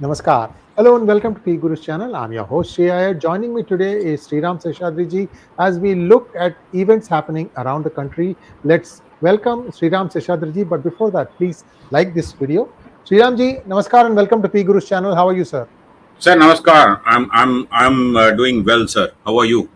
Namaskar. Hello and welcome to PGurus channel. I'm your host Sree Iyer. Joining me today is Sriram S as we look at events happening around the country. Let's welcome Sriram S. But before that, please like this video. Sriram ji, Namaskar and welcome to PGurus channel. How are you, sir? Sir, namaskar. I'm doing well, sir. How are you?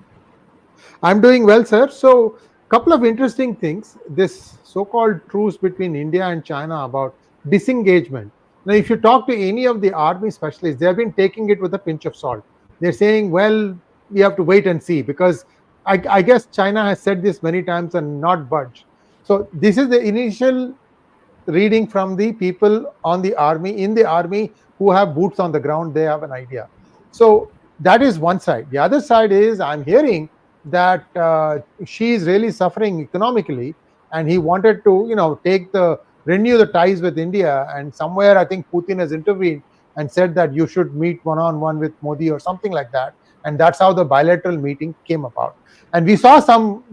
I'm doing well, sir. So, couple of interesting things. This so-called truce between India and China about disengagement. Now, if you talk to any of the army specialists, they have been taking it with a pinch of salt. They're saying, well, we have to wait and see because I guess China has said this many times and not budged. So, this is the initial reading from the people on the army, in the army, who have boots on the ground. They have an idea. So, that is one side. The other side is I'm hearing that she is really suffering economically, and he wanted to, renew the ties with India. And somewhere I think Putin has intervened and said that you should meet one-on-one with Modi or something like that. And that's how the bilateral meeting came about. And we saw some,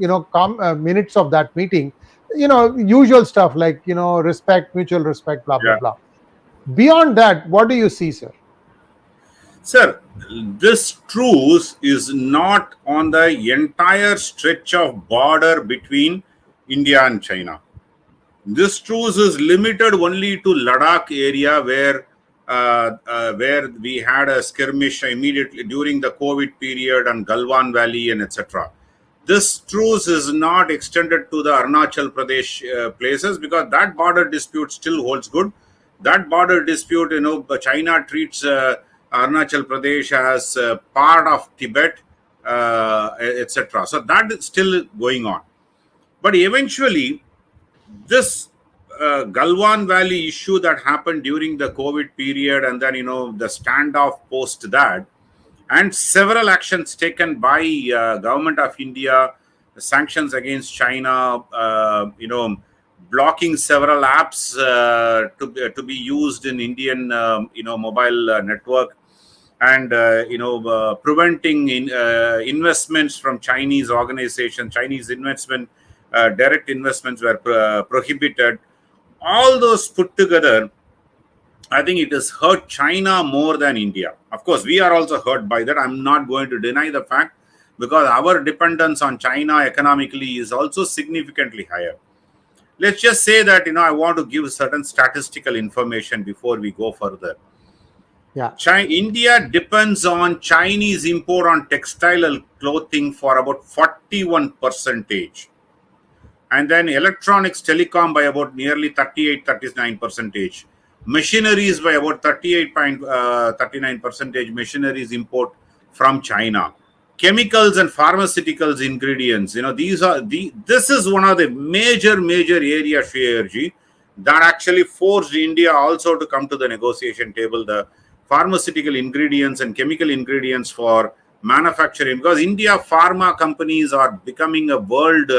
minutes of that meeting. Usual stuff like respect, mutual respect, blah blah Yeah. blah. Beyond that, what do you see, sir? Sir, this truce is not on the entire stretch of border between India and China. This truce is limited only to Ladakh area where we had a skirmish immediately during the COVID period and Galwan Valley and etc. This truce is not extended to the Arunachal Pradesh places because that border dispute still holds good. That border dispute, China treats Arunachal Pradesh as part of Tibet, etc. So that is still going on. But eventually, this Galwan Valley issue that happened during the COVID period and then, the standoff post that, and several actions taken by government of India, sanctions against China, blocking several apps to be used in Indian, mobile network, and preventing investments from Chinese organizations. Chinese investment, direct investments were prohibited. All those put together, I think it has hurt China more than India. Of course, we are also hurt by that. I'm not going to deny the fact because our dependence on China economically is also significantly higher. Let's just say that, I want to give certain statistical information before we go further. Yeah. India depends on Chinese import on textile clothing for about 41%. And then electronics, telecom by about nearly 38-39%. Machineries by about 38.39% machineries import from China. Chemicals and pharmaceuticals ingredients, this is one of the major areas, Sree that actually forced India also to come to the negotiation table. The pharmaceutical ingredients and chemical ingredients for manufacturing, because India pharma companies are becoming a world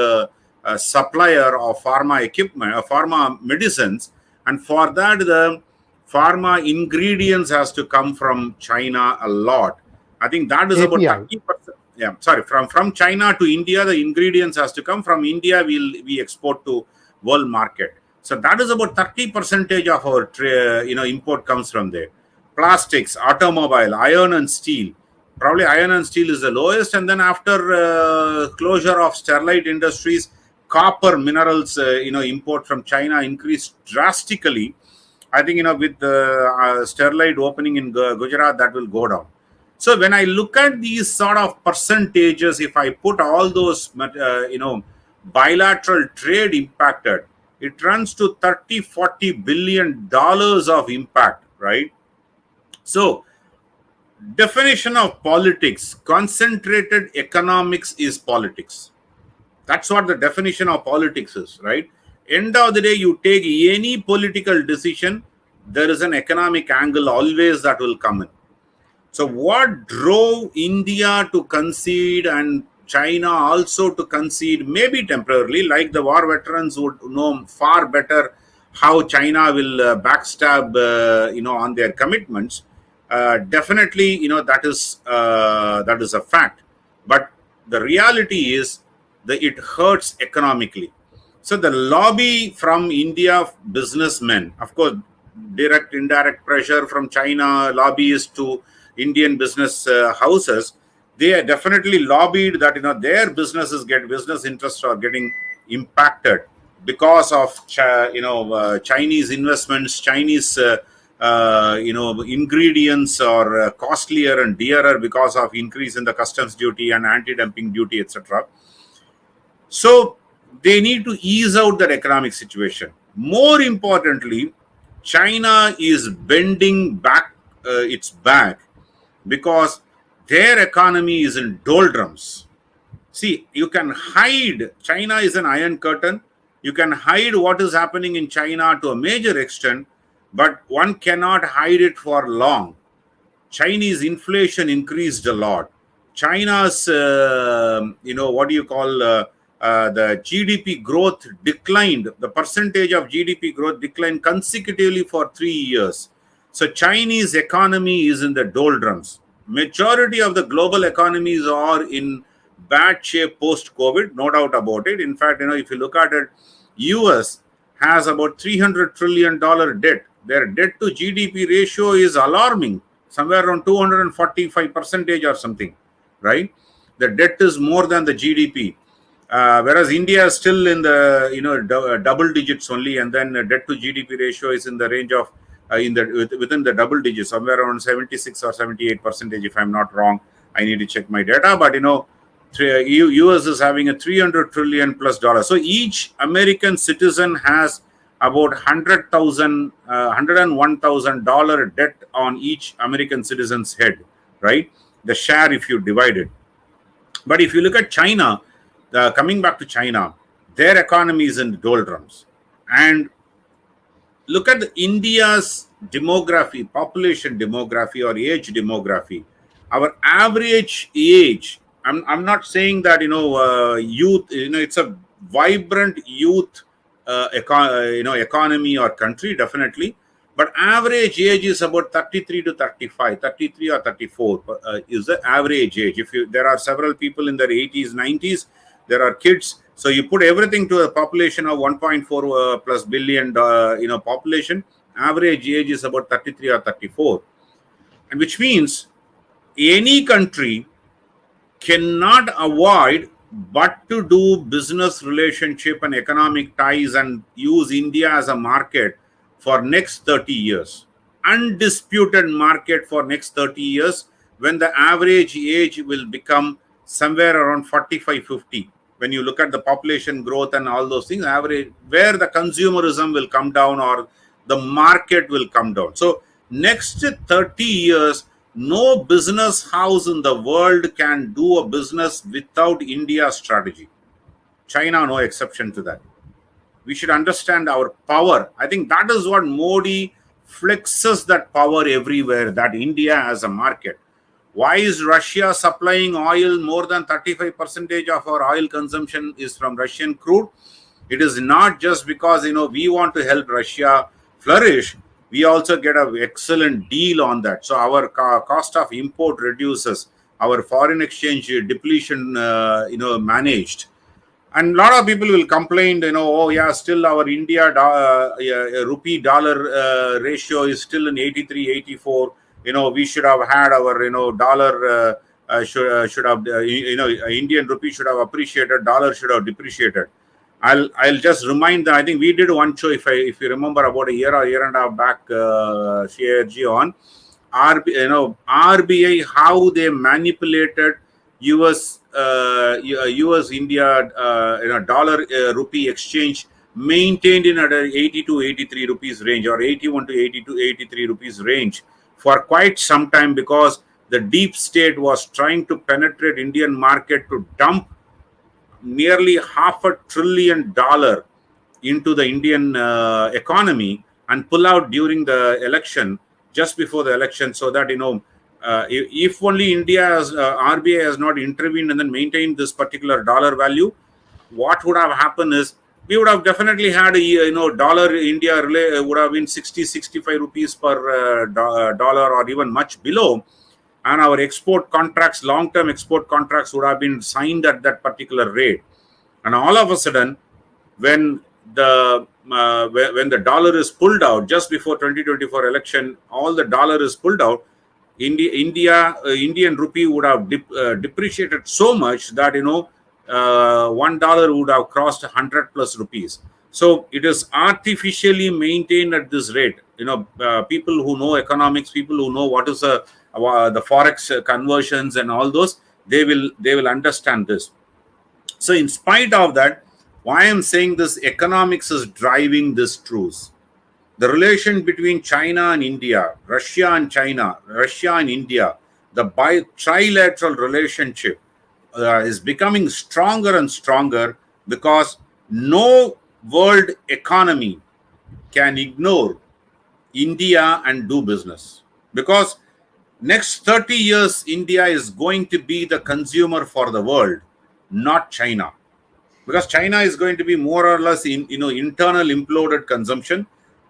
supplier of pharma equipment, pharma medicines, and for that the pharma ingredients has to come from China a lot. I think that is API. about 30%. Yeah, sorry, from China to India, the ingredients has to come. From India, we export to world market. So that is about 30% of our import comes from there. Plastics, automobile, iron and steel. Probably iron and steel is the lowest, and then after closure of Sterlite Industries, copper minerals, import from China increased drastically. I think, with the Sterlite opening in Gujarat, that will go down. So when I look at these sort of percentages, if I put all those, bilateral trade impacted, it runs to $30-40 billion of impact, right? So definition of politics, concentrated economics is politics. That's what the definition of politics is, right? End of the day, you take any political decision, there is an economic angle always that will come in. So what drove India to concede and China also to concede, maybe temporarily, like the war veterans would know far better how China will backstab, on their commitments. Definitely, that is a fact. But the reality is that it hurts economically. So the lobby from India businessmen, of course, direct, indirect pressure from China lobbyists to Indian business houses, they are definitely lobbied that their business interests are getting impacted because of Chinese investments, Chinese ingredients are costlier and dearer because of increase in the customs duty and anti-dumping duty, etc. So they need to ease out that economic situation. More importantly, China is bending back its back because their economy is in doldrums. See, you can hide. China is an iron curtain. You can hide what is happening in China to a major extent, but one cannot hide it for long. Chinese inflation increased a lot. China's, the GDP growth declined. The percentage of GDP growth declined consecutively for 3 years. So Chinese economy is in the doldrums. Majority of the global economies are in bad shape post-COVID, no doubt about it. In fact, if you look at it, US has about $300 trillion debt. Their debt to GDP ratio is alarming, somewhere around 245% or something, right? The debt is more than the GDP. Whereas India is still in the double digits only, and then debt to GDP ratio is in the range of within the double digits, somewhere around 76 or 78%, if I'm not wrong. I need to check my data, but US is having a $300 trillion plus dollars. So each American citizen has about $101,000 debt on each American citizen's head, right? The share if you divide it. But if you look at China, coming back to China, their economy is in the doldrums. And look at India's demography, population demography or age demography. Our average age, I'm not saying that, youth, it's a vibrant youth, economy or country, definitely. But average age is about 33 to 35, 33 or 34 is the average age. There are several people in their 80s, 90s, there are kids. So you put everything to a population of 1.4 plus billion, population. Average age is about 33 or 34, and which means any country cannot avoid but to do business relationship and economic ties and use India as a market for next 30 years. Undisputed market for next 30 years, when the average age will become somewhere around 45, 50. When you look at the population growth and all those things, average, where the consumerism will come down or the market will come down. So next 30 years, no business house in the world can do a business without India's strategy. China, no exception to that. We should understand our power. I think that is what Modi flexes, that power everywhere, that India as a market. Why is Russia supplying oil? More than 35% of our oil consumption is from Russian crude. It is not just because, we want to help Russia flourish. We also get an excellent deal on that. So our cost of import reduces, our foreign exchange depletion, managed. And a lot of people will complain, oh yeah, still our India rupee dollar ratio is still in 83, 84. We should have had our, dollar should have, Indian rupee should have appreciated, dollar should have depreciated. I'll just remind that I think we did one show, if you remember, about a year and a half back, Sree on RBI, how they manipulated US India dollar rupee exchange, maintained in at 80 to 83 rupees range, or 81 to 82, 83 rupees range for quite some time, because the deep state was trying to penetrate Indian market to dump nearly $500 billion into the Indian economy and pull out during the election, just before the election, so that if only India's RBI has not intervened and then maintained this particular dollar value, what would have happened is we would have definitely had a dollar India would have been 60, 65 rupees per dollar, or even much below, and our export contracts, long-term export contracts, would have been signed at that particular rate. And all of a sudden, when the when the dollar is pulled out just before 2024 election, all the dollar is pulled out. Indian rupee would have depreciated so much that $1 would have crossed 100 plus rupees. So it is artificially maintained at this rate. People who know economics, people who know what is the forex conversions and all those, they will understand this. So in spite of that, why I'm saying this, economics is driving this truce. The relation between China and India, Russia and China, Russia and India, the trilateral relationship is becoming stronger and stronger, because no world economy can ignore India and do business. Because next 30 years, India is going to be the consumer for the world, not China. Because China is going to be more or less internal imploded consumption.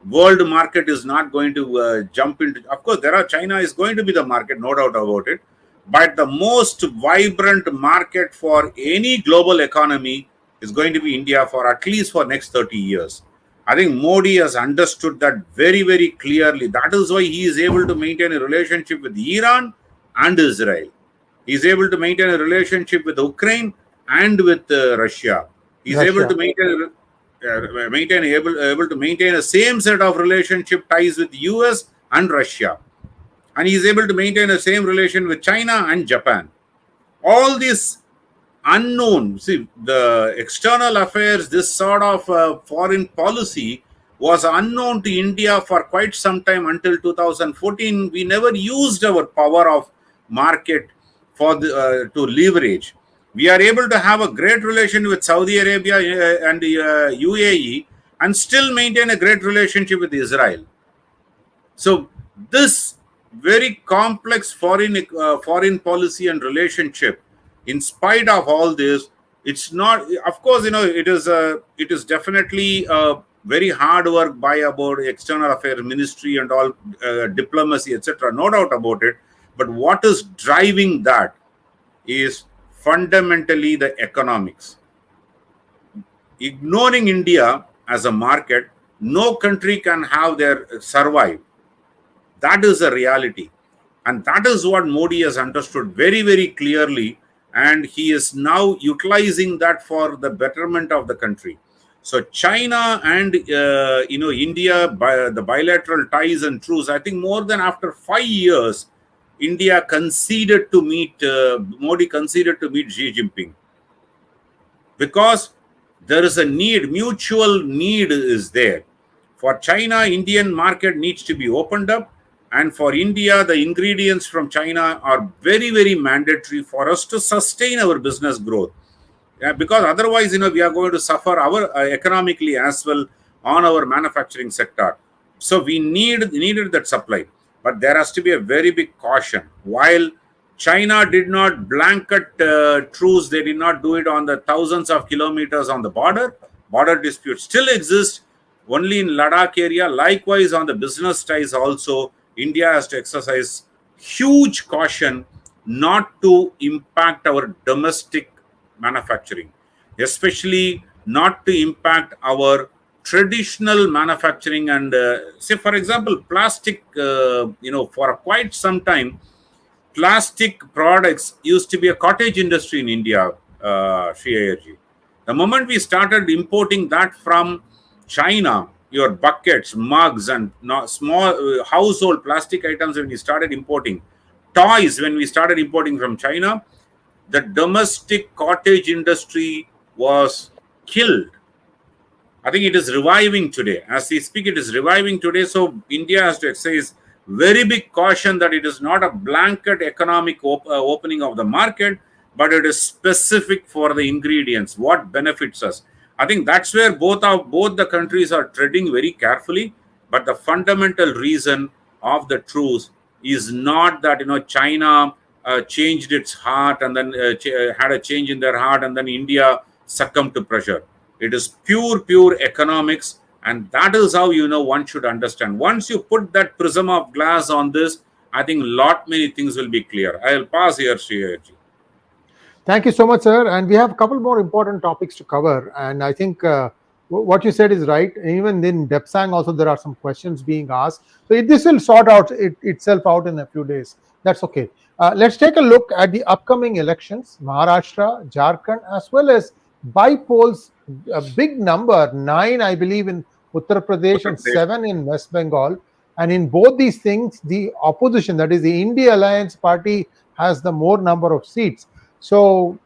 World market is not going to jump into. Of course, China is going to be the market, no doubt about it. But the most vibrant market for any global economy is going to be India for at least for next 30 years. I think Modi has understood that very, very clearly. That is why he is able to maintain a relationship with Iran and Israel. He is able to maintain a relationship with Ukraine and with Russia. He is able to maintain a same set of relationship ties with US and Russia. And he is able to maintain a same relation with China and Japan. All these unknown, see, the external affairs, this sort of foreign policy was unknown to India for quite some time. Until 2014, we never used our power of market for to leverage. We are able to have a great relation with Saudi Arabia and UAE and still maintain a great relationship with Israel. So this very complex foreign policy and relationship, in spite of all this, it's not, of course, it is definitely very hard work by about external affairs ministry and all, diplomacy, etc. No doubt about it. But what is driving that is fundamentally the economics. Ignoring India as a market, no country can have their survive. That is a reality. And that is what Modi has understood very, very clearly. And he is now utilizing that for the betterment of the country. So China and India, the bilateral ties and truce, I think more than after 5 years, India conceded to meet, Modi conceded to meet Xi Jinping. Because there is a need, mutual need is there. For China, Indian market needs to be opened up. And for India, the ingredients from China are very, very mandatory for us to sustain our business growth. Because otherwise, we are going to suffer economically as well on our manufacturing sector. So we needed that supply. But there has to be a very big caution. While China did not blanket truce, they did not do it on the thousands of kilometers on the border. Border disputes still exist only in Ladakh area. Likewise, on the business ties also, India has to exercise huge caution not to impact our domestic manufacturing, especially not to impact our traditional manufacturing. And say, for example, plastic, for quite some time, plastic products used to be a cottage industry in India, Sree Iyer ji. The moment we started importing that from China, your buckets, mugs, and small household plastic items, when we started importing, toys, when we started importing from China, the domestic cottage industry was killed. I think it is reviving today. As we speak, it is reviving today. So India has to exercise very big caution that it is not a blanket economic opening of the market, but it is specific for the ingredients, what benefits us. I think that's where both the countries are treading very carefully. But the fundamental reason of the truce is not that China changed its heart and then had a change in their heart and then India succumbed to pressure. It is pure economics, and that is how one should understand. Once you put that prism of glass on this, I think many things will be clear. I will pass here, Sree Iyer ji. Thank you so much, sir. And we have a couple more important topics to cover. And I think what you said is right. Even in Depsang also there are some questions being asked. So this will sort out itself out in a few days. That's okay. Let's take a look at the upcoming elections, Maharashtra, Jharkhand, as well as Bypolls. A big number, 9, I believe, in Uttar Pradesh Uttar and Pradesh. 7 in West Bengal. And in both these things, the opposition, that is the India Alliance Party, has the more number of seats. So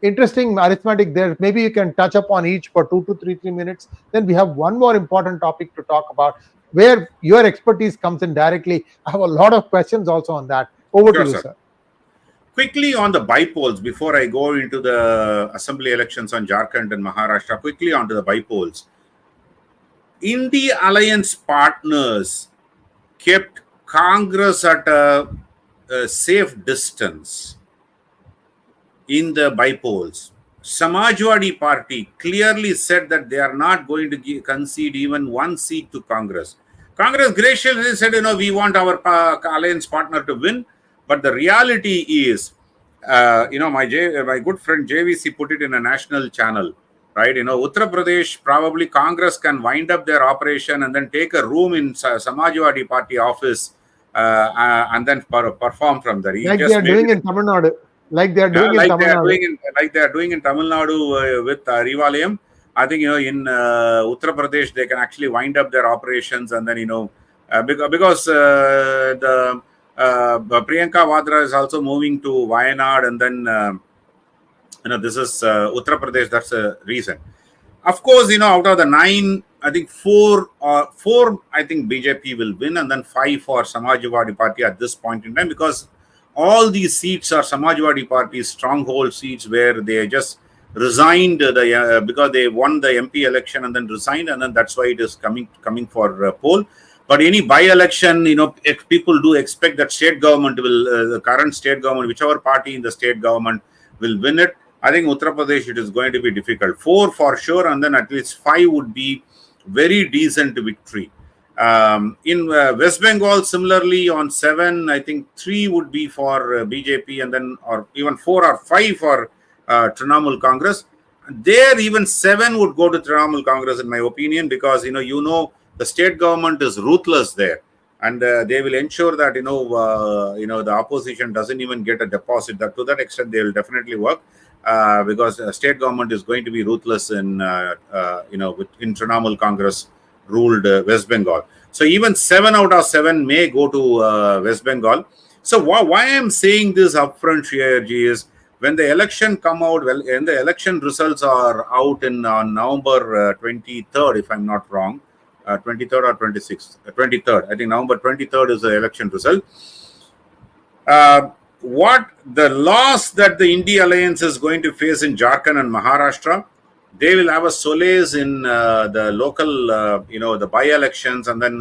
interesting arithmetic there. Maybe you can touch upon each for 2 to 3 minutes. Then we have one more important topic to talk about where your expertise comes in directly. I have a lot of questions also on that. Over to Sure, you, sir. sir. Quickly on the Bypolls, before I go into the assembly elections on Jharkhand and Maharashtra, quickly onto the Bypolls. India Alliance partners kept Congress at a safe distance in the Bypolls. Samajwadi Party clearly said that they are not going to concede even one seat to Congress. Congress graciously said, we want our alliance partner to win. But the reality is, my good friend 𝗤𝙧𝙤𝘆 put it in a national channel, right? Uttar Pradesh, probably Congress can wind up their operation and then take a room in Samajwadi Party office and then perform from there. Like they are doing in Tamil Nadu. Like they are doing in Tamil Nadu. Like they are doing in Tamil Nadu with Rivalayam. I think in Uttar Pradesh they can actually wind up their operations and then because the Priyanka Vadra is also moving to Wayanad and then this is Uttar Pradesh. That's a reason. Of course, out of the 9, I think 4 I think BJP will win and then 5 for Samajwadi Party at this point in time, because all these seats are Samajwadi Party's stronghold seats where they just resigned because they won the MP election and then resigned, and then that's why it is coming for poll. But any by-election, if people do expect that state government will, the current state government, whichever party in the state government will win it, I think Uttar Pradesh, it is going to be difficult. 4 for sure, and then at least 5 would be very decent victory. In West Bengal, similarly, on 7, I think 3 would be for BJP, and then or even 4 or 5 for Trinamool Congress. There, even 7 would go to Trinamool Congress, in my opinion, because the state government is ruthless there, and they will ensure that the opposition doesn't even get a deposit. That to that extent, they will definitely work. Because state government is going to be ruthless in Trinamool Congress ruled West Bengal. So even 7 out of 7 may go to West Bengal. So why I am saying this upfront, Sree Iyer ji, is when the election come out, when the election results are out on November 23rd, if I'm not wrong, 23rd or 26th, 23rd. I think November 23rd is the election result. What the loss that the India Alliance is going to face in Jharkhand and Maharashtra, they will have a solace in the local, the by-elections, and then,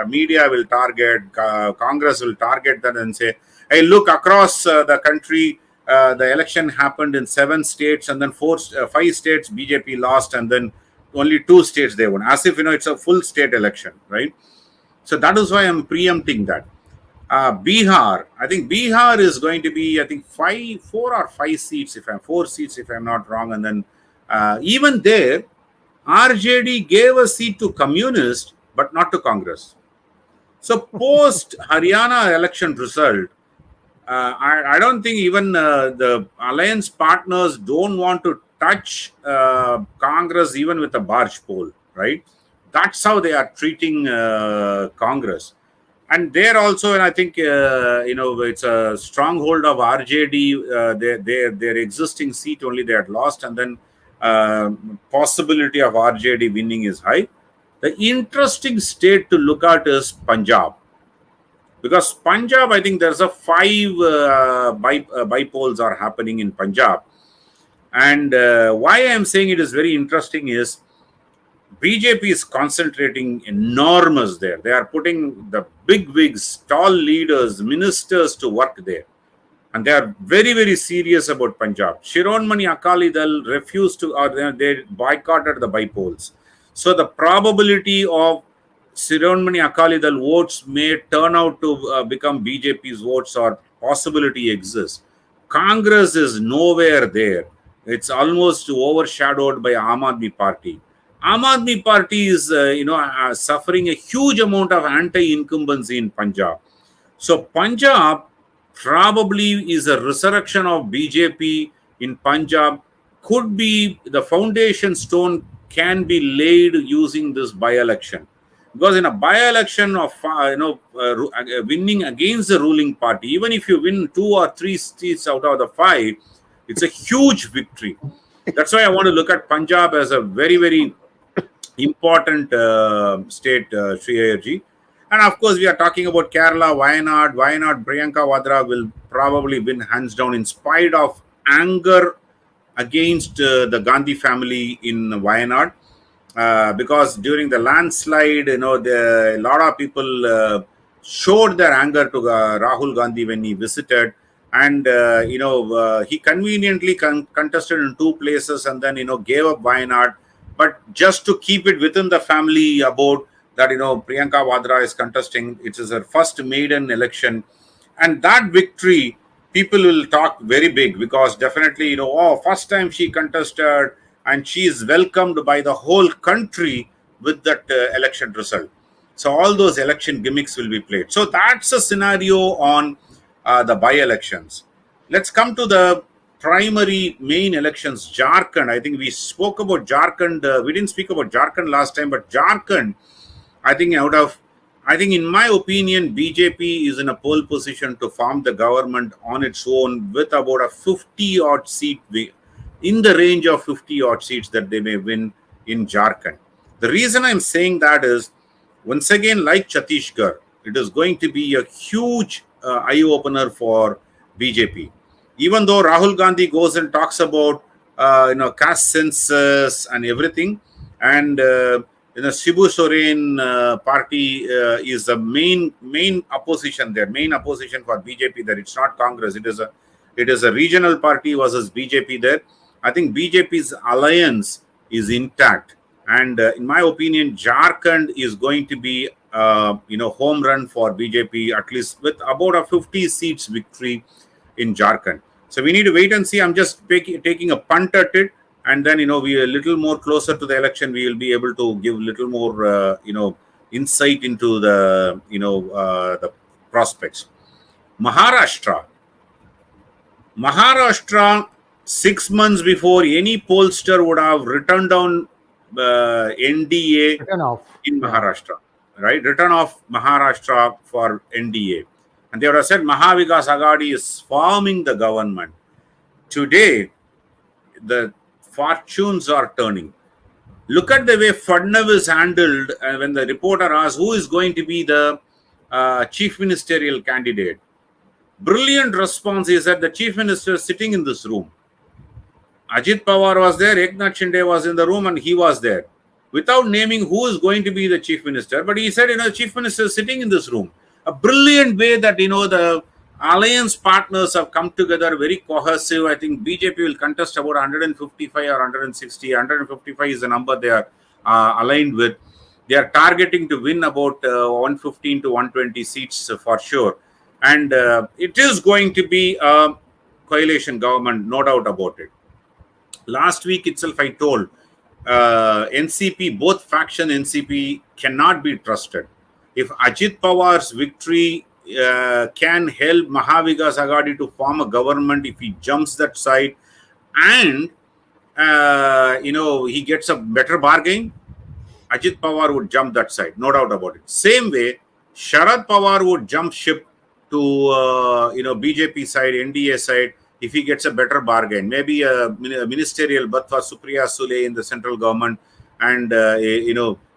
media will target, Congress will target that and say, hey, look, across the country, the election happened in 7 states, and then 5 states BJP lost, and then only 2 states they won, as if, it's a full state election, right? So that is why I'm preempting that. Bihar, I think Bihar is going to be, I think 4 or 5 seats, 4 seats if I'm not wrong, and then even there, RJD gave a seat to Communist, but not to Congress. So post Haryana election result, I don't think even the alliance partners don't want to touch Congress even with a barge pole, right? That's how they are treating Congress. And there also, and I think, it's a stronghold of RJD, their existing seat only they had lost, and then possibility of RJD winning is high. The interesting state to look at is Punjab. Because Punjab, I think there's a 5 Bypolls are happening in Punjab. And why I am saying it is very interesting is, BJP is concentrating enormous there. They are putting the big wigs, tall leaders, ministers to work there. And they are very, very serious about Punjab. Shiromani Akali Dal refused to, or they boycotted the Bypolls. So the probability of Shiromani Akali Dal votes may turn out to become BJP's votes, or possibility exists. Congress is nowhere there. It's almost overshadowed by Aam Aadmi Party. Aam Aadmi Party is, suffering a huge amount of anti-incumbency in Punjab. So Punjab probably is a resurrection of BJP in Punjab. Could be the foundation stone can be laid using this by-election, because in a by-election of winning against the ruling party, even if you win 2 or 3 seats out of the 5, it's a huge victory. That's why I want to look at Punjab as a very, very important state, Sree Iyerji. And of course, we are talking about Kerala, Wayanad, Priyanka Vadra will probably win hands down in spite of anger against the Gandhi family in Wayanad. Because during the landslide, a lot of people showed their anger to Rahul Gandhi when he visited. And, he conveniently contested in 2 places and then, gave up Wayanad. But just to keep it within the family about that, Priyanka Vadra is contesting. It is her first maiden election. And that victory, people will talk very big, because definitely, first time she contested and she is welcomed by the whole country with that election result. So all those election gimmicks will be played. So that's a scenario on the by-elections. Let's come to the primary main elections. Jharkhand, I think we spoke about Jharkhand. We didn't speak about Jharkhand last time, but Jharkhand, I think in my opinion, BJP is in a pole position to form the government on its own with about a 50 odd seat, in the range of 50 odd seats that they may win in Jharkhand. The reason I'm saying that is, once again, like Chhattisgarh, it is going to be a huge eye-opener for BJP. Even though Rahul Gandhi goes and talks about caste census and everything, and Shibu Soren party is the main opposition there, main opposition for BJP there. It's not Congress. It is a regional party versus BJP there. I think BJP's alliance is intact, and in my opinion, Jharkhand is going to be home run for BJP, at least with about a 50 seats victory in Jharkhand. So we need to wait and see. I'm just taking a punt at it, and then we a little more closer to the election, we will be able to give a little more insight into the the prospects. Maharashtra, 6 months before any pollster would have written down NDA in Maharashtra, right? Written off Maharashtra for NDA. And they would have said Maha Vikas Aghadi is forming the government. Today, the fortunes are turning. Look at the way Fadnavis handled when the reporter asked who is going to be the chief ministerial candidate. Brilliant response is that the chief minister is sitting in this room. Ajit Pawar was there, Eknath Shinde was in the room, and he was there. Without naming who is going to be the chief minister, but he said, the chief minister is sitting in this room. A brilliant way that, the alliance partners have come together, very cohesive. I think BJP will contest about 155 or 160. 155 is the number they are aligned with. They are targeting to win about 115 to 120 seats for sure. And it is going to be a coalition government, no doubt about it. Last week itself, I told NCP, both faction NCP cannot be trusted. If Ajit Pawar's victory can help Maha Vikas Aghadi to form a government, if he jumps that side and he gets a better bargain, Ajit Pawar would jump that side, no doubt about it. Same way, Sharad Pawar would jump ship to BJP side, NDA side, if he gets a better bargain, maybe a ministerial but for Supriya Sule in the central government, and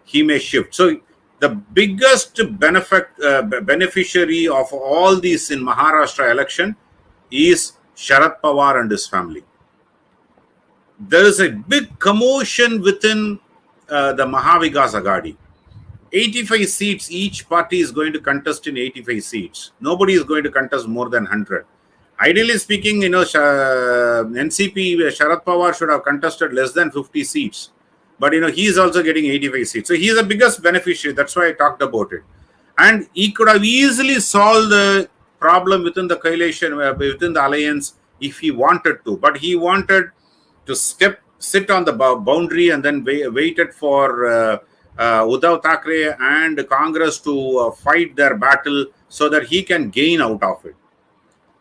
he may shift. So the biggest beneficiary of all these in Maharashtra election is Sharad Pawar and his family. There is a big commotion within the Maha Vikas Aghadi. 85 seats, each party is going to contest in 85 seats. Nobody is going to contest more than 100. Ideally speaking, NCP, Sharad Pawar should have contested less than 50 seats. But, he is also getting 85 seats. So he is the biggest beneficiary. That's why I talked about it. And he could have easily solved the problem within the coalition, within the alliance, if he wanted to. But he wanted to step sit on the boundary and then waited for Uddhav Thackeray and Congress to fight their battle so that he can gain out of it.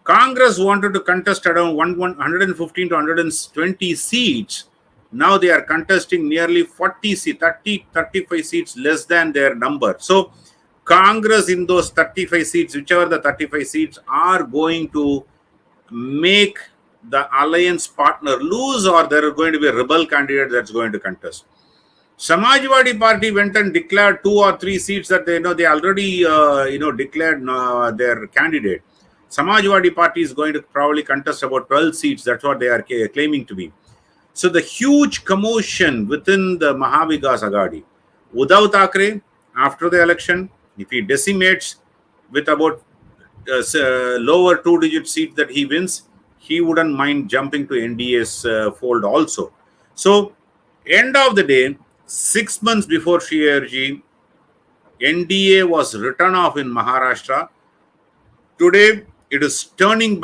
Congress wanted to contest around 115 to 120 seats. Now they are contesting nearly 40 seats, 35 seats less than their number. So Congress in those 35 seats, whichever the 35 seats, are going to make the alliance partner lose, or there are going to be a rebel candidate that's going to contest. Samajwadi Party went and declared 2 or 3 seats that they already declared their candidate. Samajwadi Party is going to probably contest about 12 seats. That's what they are claiming to be. So the huge commotion within the Maha Vikas Aghadi. Uddhav Thackeray, after the election, if he decimates with about lower 2-digit seat that he wins, he wouldn't mind jumping to NDA's fold also. So, end of the day, 6 months before Sree Iyer ji, NDA was written off in Maharashtra. Today, it is turning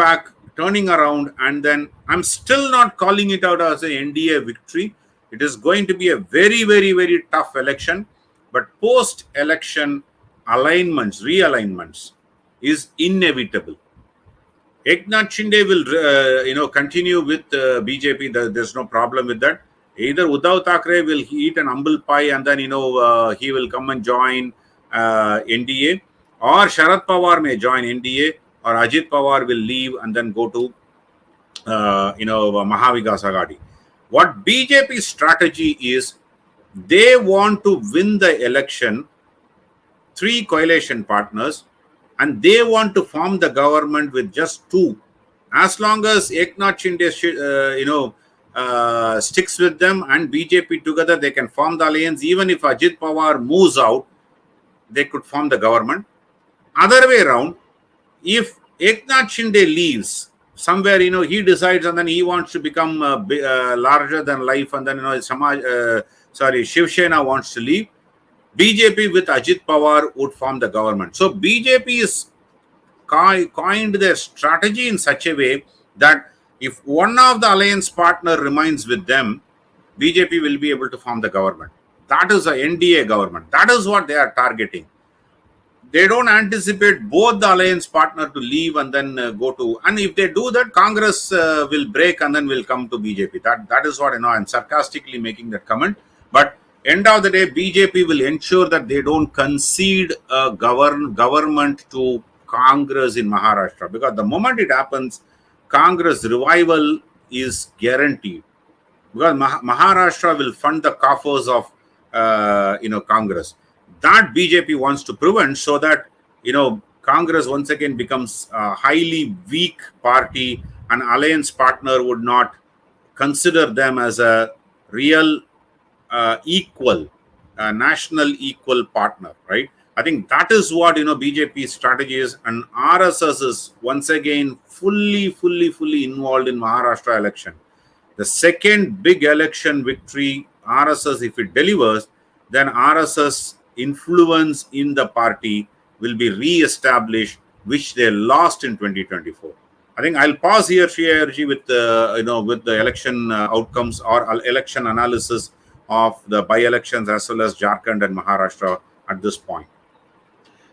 around, and then I'm still not calling it out as an NDA victory. It is going to be a very, very, very tough election. But post-election realignments is inevitable. 𝗥𝙧𝙤𝘀𝘀 will continue with BJP. There's no problem with that. Either Uddhav Thackeray will eat an humble pie and then he will come and join NDA, or Sharad Pawar may join NDA, or Ajit Pawar will leave and then go to Maha Vikas Aghadi. What BJP's strategy is, they want to win the election, 3 coalition partners, and they want to form the government with just 2. As long as 𝗥𝙧𝙤𝘀𝘀 sticks with them and BJP together, they can form the alliance. Even if Ajit Pawar moves out, they could form the government. Other way around, if 𝗥𝙧𝙤𝘀𝘀 leaves somewhere, he decides and then he wants to become larger than life, and then Shiv Sena wants to leave, BJP with Ajit Pawar would form the government. So BJP is coined their strategy in such a way that if one of the alliance partner remains with them, BJP will be able to form the government. That is a NDA government. That is what they are targeting. They don't anticipate both the alliance partner to leave and then go to, and if they do that, Congress will break and then will come to BJP. That is what I'm sarcastically making that comment. But end of the day, BJP will ensure that they don't concede a government to Congress in Maharashtra, because the moment it happens, Congress revival is guaranteed, because Maharashtra will fund the coffers of Congress. That BJP wants to prevent, so that Congress once again becomes a highly weak party, an alliance partner would not consider them as a real equal, national equal partner, right? I think that is what BJP's strategy is, and RSS is once again fully involved in Maharashtra election. The second big election victory, RSS, if it delivers, then RSS influence in the party will be re-established, which they lost in 2024. I think I'll pause here, Sree Iyer ji, with the election outcomes or election analysis of the by-elections as well as Jharkhand and Maharashtra at this point.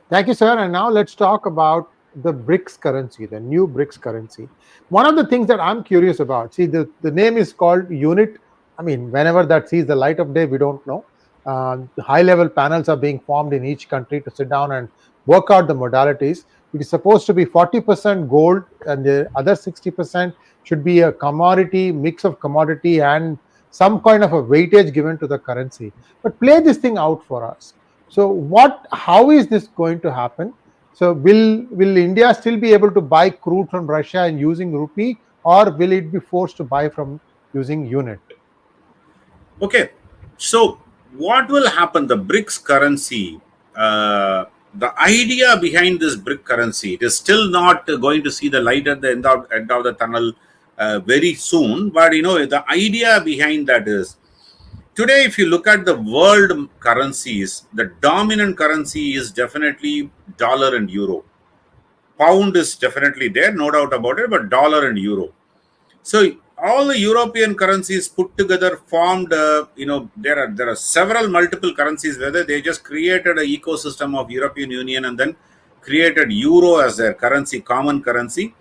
Thank you, sir. And now let's talk about the BRICS currency, the new BRICS currency. One of the things that I'm curious about, see, the name is called unit. I mean, whenever that sees the light of day, we don't know. High-level panels are being formed in each country to sit down and work out the modalities. It is supposed to be 40% gold, and the other 60% should be a commodity, mix of commodity and some kind of a weightage given to the currency. But play this thing out for us. So how is this going to happen? So will India still be able to buy crude from Russia and using rupee, or will it be forced to buy from using unit? Okay, so what will happen? The BRICS currency, the idea behind this BRICS currency, it is still not going to see the light at the end of the tunnel very soon. But the idea behind that is, today, if you look at the world currencies, the dominant currency is definitely dollar and euro. Pound is definitely there, no doubt about it, but dollar and euro. So all the European currencies put together formed, there are several multiple currencies, whether they just created an ecosystem of European Union and then created euro as their currency, common currency.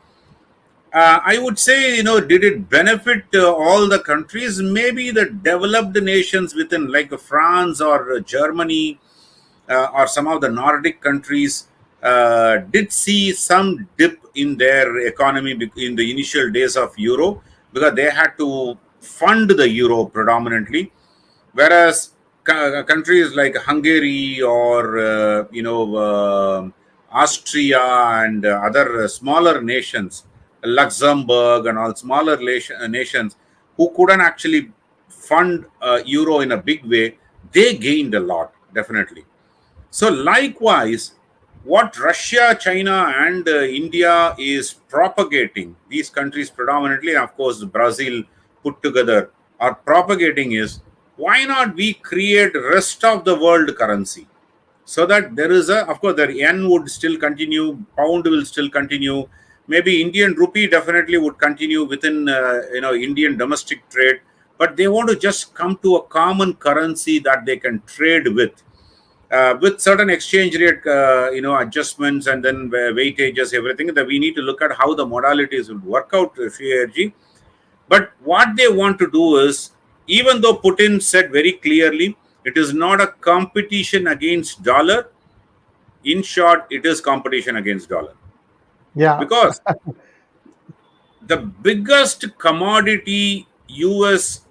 I would say, did it benefit all the countries? Maybe the developed nations within, like France or Germany or some of the Nordic countries, did see some dip in their economy in the initial days of euro, because they had to fund the euro predominantly, whereas countries like Hungary or Austria and other smaller nations, Luxembourg and all smaller nations who couldn't actually fund euro in a big way, they gained a lot, definitely. So likewise, what Russia, China and India is propagating, these countries predominantly, of course Brazil put together, are propagating is, why not we create rest of the world currency? So that there is of course the yen would still continue, pound will still continue, maybe Indian rupee definitely would continue within Indian domestic trade, but they want to just come to a common currency that they can trade with certain exchange rate adjustments and then weightages, everything. That we need to look at how the modalities will work out, Sree Iyer ji. But what they want to do is, even though Putin said very clearly, it is not a competition against dollar. In short, it is competition against dollar. Yeah. Because the biggest commodity US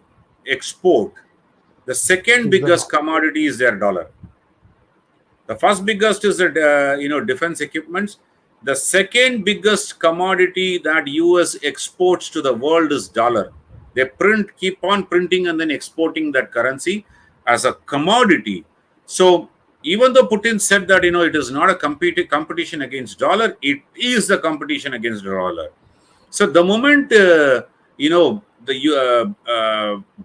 export, the second biggest commodity is their dollar. The first biggest is the defense equipments. The second biggest commodity that US exports to the world is dollar. They keep on printing and then exporting that currency as a commodity. So even though Putin said that it is not a competition against dollar, it is the competition against dollar. So the moment the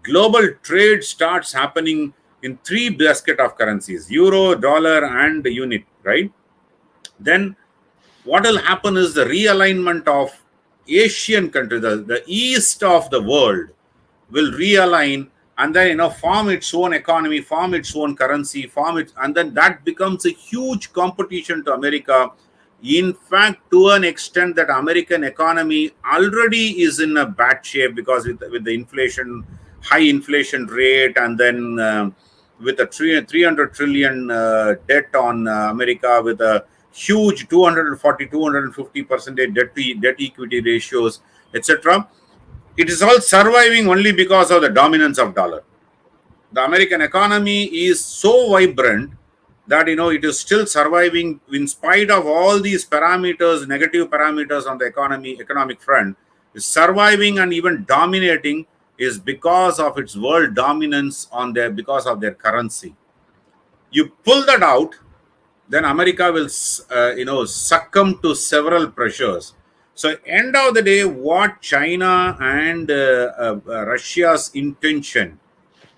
global trade starts happening in three basket of currencies, euro, dollar and unit, right? Then what will happen is the realignment of Asian countries, the east of the world will realign and then form its own economy, form its own currency, and then that becomes a huge competition to America. In fact, to an extent that American economy already is in a bad shape, because with the inflation, high inflation rate, and then with a 300 trillion debt on America, with a huge 240-250% debt equity ratios, etc. It is all surviving only because of the dominance of dollar. The American economy is so vibrant that it is still surviving in spite of all these parameters, negative parameters on the economic front. Is surviving and even dominating is because of its world dominance because of their currency. You pull that out, then America will succumb to several pressures. So end of the day, what China and Russia's intention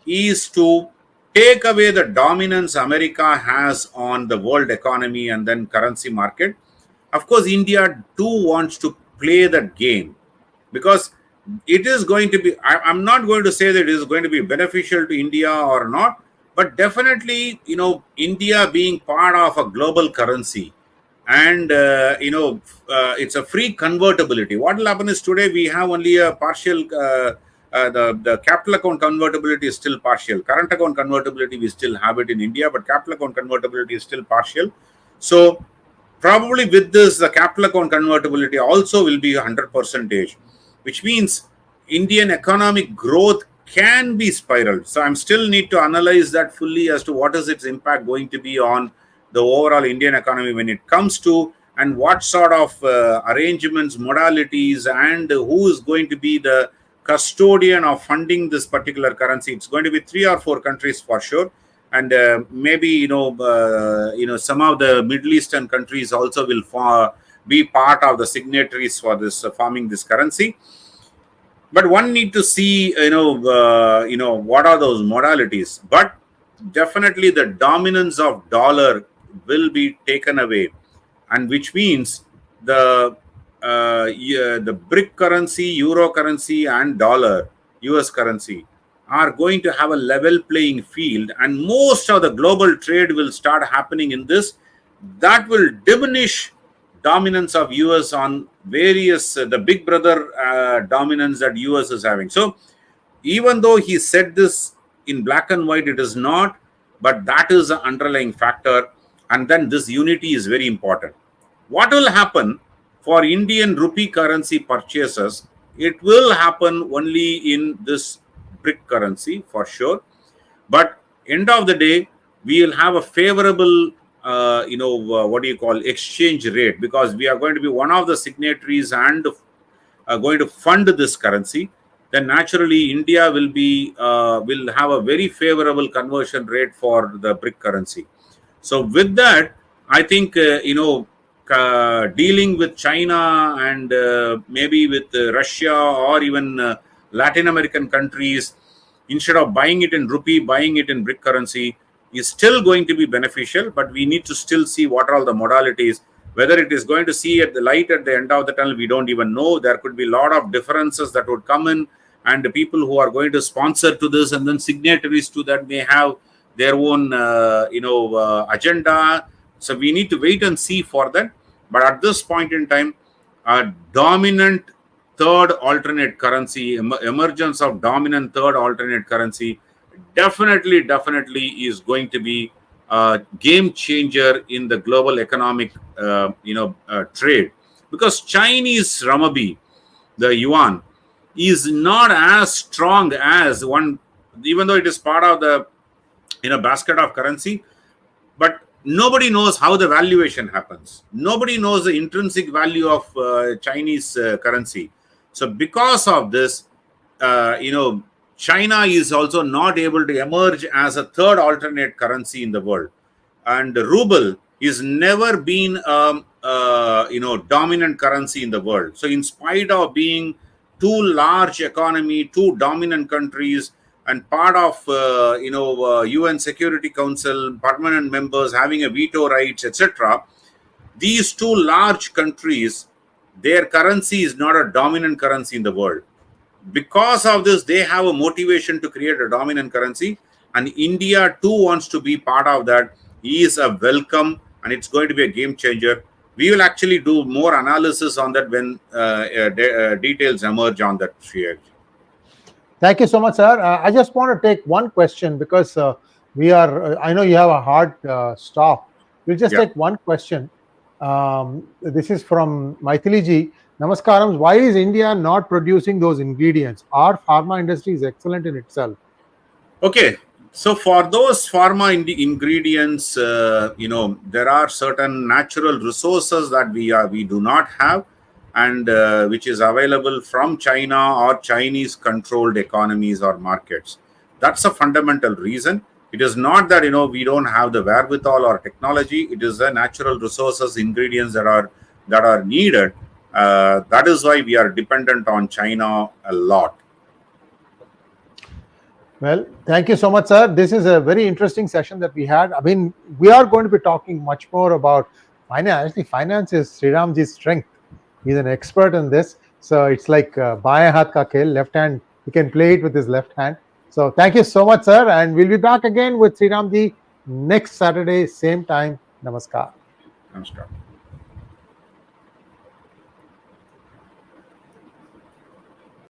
is to take away the dominance America has on the world economy and then currency market. Of course, India too wants to play that game, because it is going to be, I'm not going to say that it is going to be beneficial to India or not, but definitely, India being part of a global currency, and it's a free convertibility. What will happen is, today we have only a partial the capital account convertibility is still partial. Current account convertibility, we still have it in India, but capital account convertibility is still partial. So probably with this, the capital account convertibility also will be 100%, which means Indian economic growth can be spiraled. So I'm still need to analyze that fully as to what is its impact going to be on the overall Indian economy when it comes to, and what sort of arrangements, modalities, and who is going to be the custodian of funding this particular currency. It's going to be 3 or 4 countries for sure, and maybe some of the Middle Eastern countries also will be part of the signatories for this forming this currency. But one need to see what are those modalities. But definitely the dominance of dollar will be taken away, and which means the the BRIC currency, Euro currency, and dollar, US currency, are going to have a level playing field, and most of the global trade will start happening in this. That will diminish dominance of US on various the big brother dominance that US is having. So even though he said this in black and white, it is not, but that is the underlying factor. And then this unity is very important. What will happen for Indian rupee currency purchases? It will happen only in this BRIC currency for sure. But end of the day, we will have a favorable, exchange rate, because we are going to be one of the signatories and going to fund this currency. Then naturally India will have a very favorable conversion rate for the BRIC currency. So with that, I think dealing with China and maybe with Russia or even Latin American countries, instead of buying it in rupee, buying it in BRIC currency is still going to be beneficial. But we need to still see what are all the modalities. Whether it is going to see at the light at the end of the tunnel, we don't even know. There could be a lot of differences that would come in, and the people who are going to sponsor to this and then signatories to that may have their own agenda. So we need to wait and see for that. But at this point in time, a dominant third alternate currency, emergence of dominant third alternate currency, definitely is going to be a game changer in the global economic trade, because Chinese renminbi, the yuan, is not as strong as one, even though it is part of the basket of currency. But nobody knows how the valuation happens. Nobody knows the intrinsic value of Chinese currency. So because of this, China is also not able to emerge as a third alternate currency in the world. And the ruble is never been dominant currency in the world. So in spite of being two large economy, two dominant countries, and part of UN Security Council, permanent members having a veto rights, etc., these two large countries, their currency is not a dominant currency in the world. Because of this, they have a motivation to create a dominant currency, and India too wants to be part of that. Is a welcome, and it's going to be a game changer. We will actually do more analysis on that when details emerge on that sphere. Thank you so much, sir. I just want to take one question, because we are, I know you have a hard stop. We'll just take one question. This is from 𝗤𝗍𝘍. Namaskarams. Why is India not producing those ingredients? Our pharma industry is excellent in itself. Okay. So for those pharma ingredients, there are certain natural resources that we do not have, and which is available from China or Chinese controlled economies or markets. That's a fundamental reason. It is not that we don't have the wherewithal or technology. It is the natural resources, ingredients that are needed. That is why we are dependent on China a lot. Well, thank you so much, sir. This is a very interesting session that we had. I mean, we are going to be talking much more about finance. Actually, finance is Sriramji's strength. He's an expert in this. So it's like 𝗣𝗽𝗲 𝗂𝘂𝘁, left hand. He can play it with his left hand. So thank you so much, sir. And we'll be back again with Sriramji next Saturday, same time. Namaskar. Namaskar.